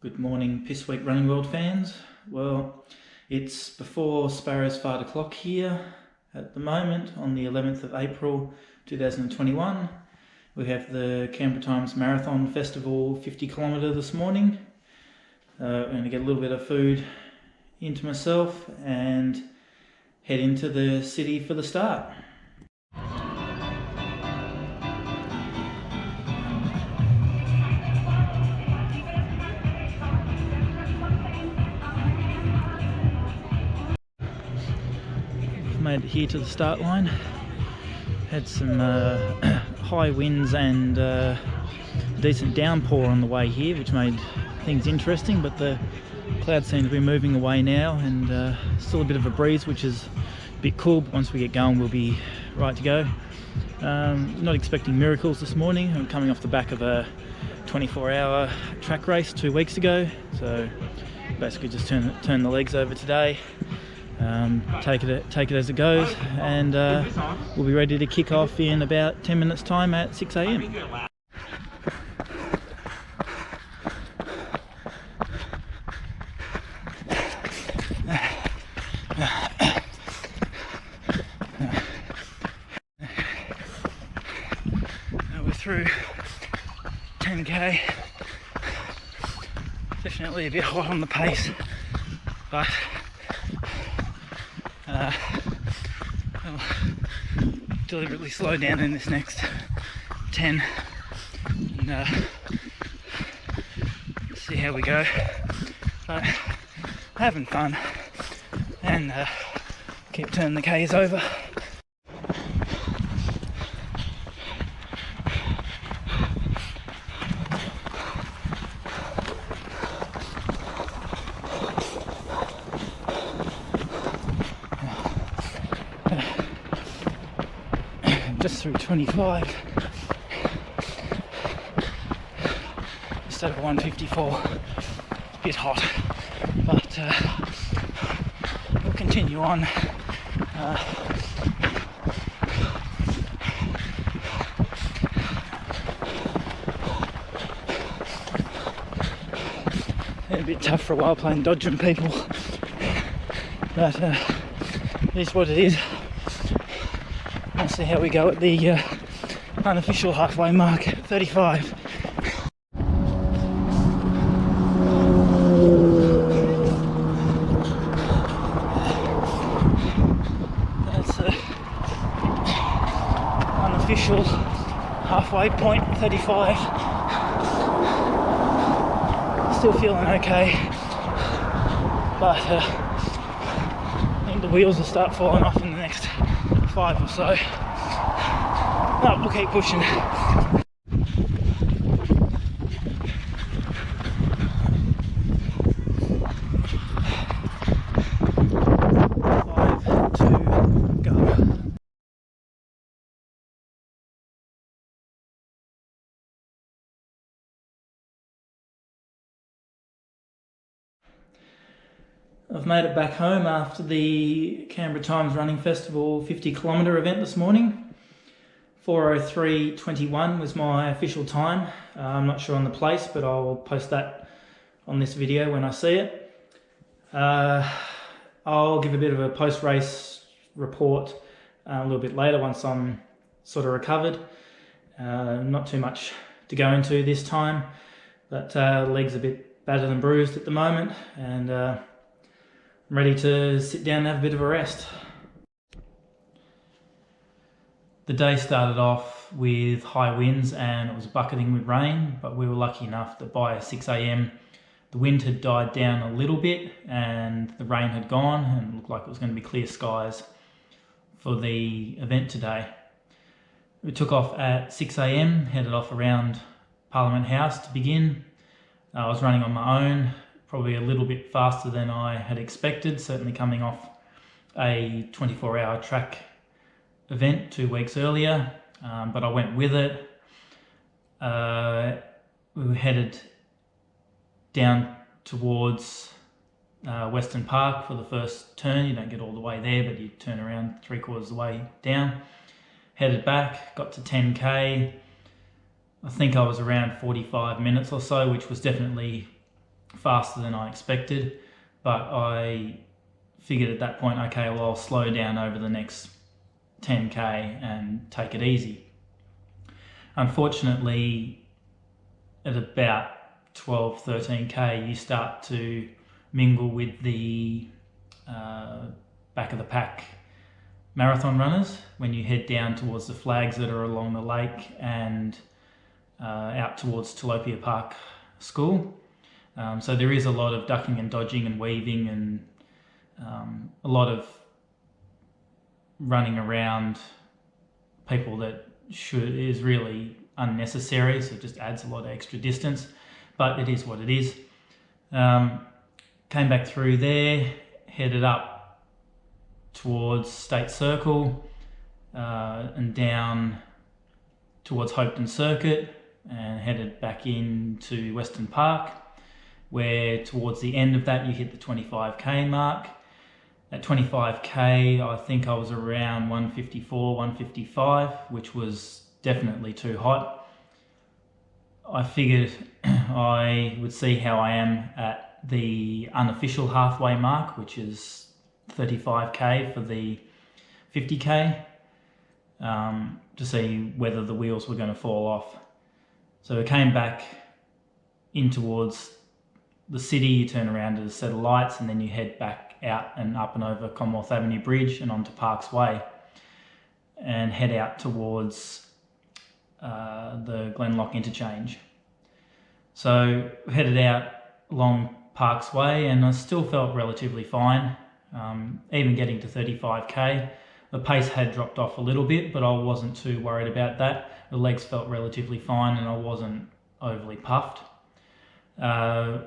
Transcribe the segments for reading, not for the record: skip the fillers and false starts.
Good morning, Piss Week Running World fans. Well, it's before Sparrow's 5 o'clock here at the moment on the 11th of April 2021. We have the Canberra Times Marathon Festival 50 kilometre this morning. I'm going to get a little bit of food into myself and head into the city for the start. Made it here to the start line. Had some high winds and decent downpour on the way here, which made things interesting, but the clouds seem to be moving away now, and still a bit of a breeze, which is a bit cool, but once we get going we'll be right to go. Not expecting miracles this morning. I'm coming off the back of a 24-hour track race 2 weeks ago, so basically just turn the legs over today. Take it as it goes, and we'll be ready to kick off in about 10 minutes time at 6 a.m. We're through 10k, definitely a bit hot on the pace, but I'll deliberately slow down in this next 10 and see how we go. But having fun, and keep turning the Ks over. Just through 25, instead of 154. It's a bit hot, but we'll continue on. It's a bit tough for a while playing dodge on people, but it is what it is. Let's see how we go at the unofficial halfway mark at 35. That's the unofficial halfway point, 35. Still feeling okay, but I think the wheels will start falling off in the next 5 or so. No, we'll keep pushing. 5, 2, go. I've made it back home after the Canberra Times Running Festival 50 kilometre event this morning. 4:03:21 was my official time. I'm not sure on the place, but I'll post that on this video when I see it. I'll give a bit of a post-race report a little bit later once I'm sort of recovered. Not too much to go into this time, but legs a bit battered and bruised at the moment, and I'm ready to sit down and have a bit of a rest. The day started off with high winds and it was bucketing with rain, but we were lucky enough that by 6 a.m. the wind had died down a little bit and the rain had gone, and it looked like it was going to be clear skies for the event today. We took off at 6 a.m, headed off around Parliament House to begin. I was running on my own, probably a little bit faster than I had expected, certainly coming off a 24-hour track event 2 weeks earlier, but I went with it. We were headed down towards Western Park for the first turn. You don't get all the way there, but you turn around 3/4 of the way down. Headed back, got to 10k. I think I was around 45 minutes or so, which was definitely faster than I expected, but I figured at that point, okay, well, I'll slow down over the next 10k and take it easy. Unfortunately, at about 12, 13k, you start to mingle with the back of the pack marathon runners when you head down towards the flags that are along the lake and out towards Tilapia Park School. So there is a lot of ducking and dodging and weaving and a lot of running around people that is really unnecessary, so it just adds a lot of extra distance, but it is what it is. Came back through there, headed up towards State Circle and down towards Hopeton Circuit, and headed back into Western Park, where towards the end of that you hit the 25k mark. At 25k, I think I was around 154, 155, which was definitely too hot. I figured I would see how I am at the unofficial halfway mark, which is 35k for the 50k, to see whether the wheels were going to fall off. So I came back in towards the city, you turn around at a set of lights, and then you head back out and up and over Commonwealth Avenue Bridge and onto Parks Way and head out towards the Glenlock interchange. So headed out along Parks Way, and I still felt relatively fine, even getting to 35k. The pace had dropped off a little bit, but I wasn't too worried about that. The legs felt relatively fine and I wasn't overly puffed. There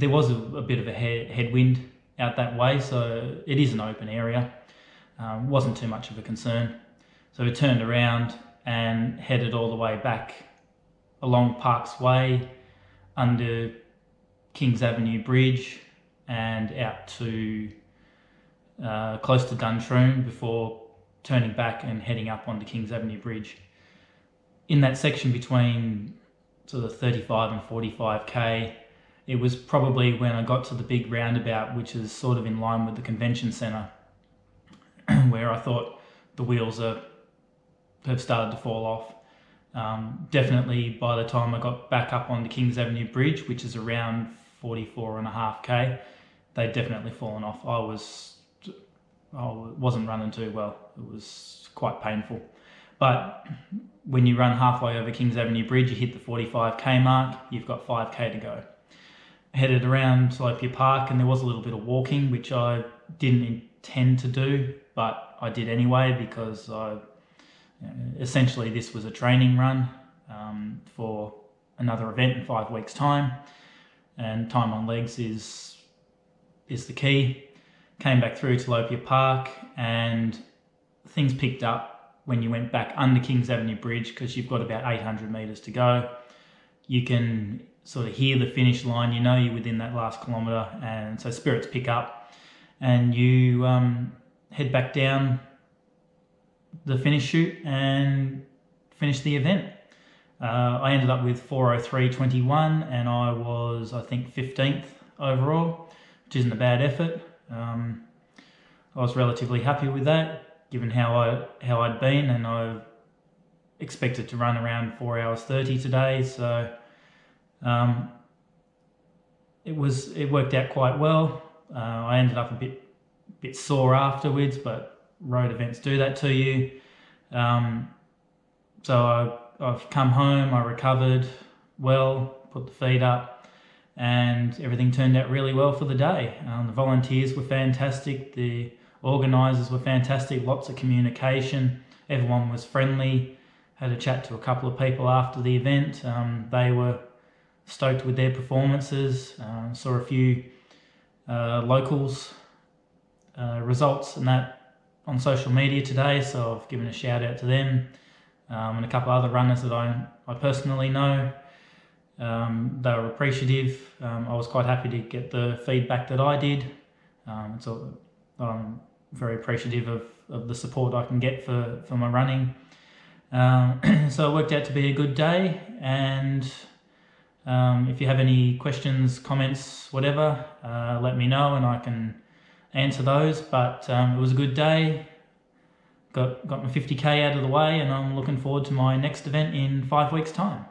was a bit of a headwind out that way, so it is an open area. Wasn't too much of a concern. So we turned around and headed all the way back along Parks Way, under Kings Avenue Bridge, and out to close to Duntroon before turning back and heading up onto Kings Avenue Bridge. In that section between sort of 35 and 45k, it was probably when I got to the big roundabout, which is sort of in line with the convention centre, where I thought the wheels have started to fall off. Definitely by the time I got back up onto Kings Avenue Bridge, which is around 44.5k, they'd definitely fallen off. I wasn't running too well. It was quite painful. But when you run halfway over Kings Avenue Bridge, you hit the 45k mark, you've got 5k to go. Headed around Tilapia Park, and there was a little bit of walking, which I didn't intend to do, but I did anyway because essentially this was a training run for another event in 5 weeks' time, and time on legs is the key. Came back through Tilapia Park, and things picked up when you went back under Kings Avenue Bridge, because you've got about 800 metres to go. You can sort of hear the finish line, you know you're within that last kilometre, and so spirits pick up, and you head back down the finish chute and finish the event. I ended up with 4:03.21, and I was, I think, 15th overall, which isn't a bad effort. I was relatively happy with that, given how I'd been, and I expected to run around 4 hours 30 today, so it worked out quite well. I ended up a bit sore afterwards, but road events do that to you. So I've come home, I recovered well, put the feet up, and everything turned out really well for the day. The volunteers were fantastic, the organisers were fantastic, lots of communication, everyone was friendly. Had a chat to a couple of people after the event. They were stoked with their performances. Saw a few locals results and that on social media today, so I've given a shout out to them, and a couple of other runners that I personally know. They were appreciative. I was quite happy to get the feedback that I did. So I'm very appreciative of the support I can get for my running. So it worked out to be a good day, and If you have any questions, comments, whatever, let me know and I can answer those. But it was a good day. Got my 50k out of the way, and I'm looking forward to my next event in 5 weeks' time.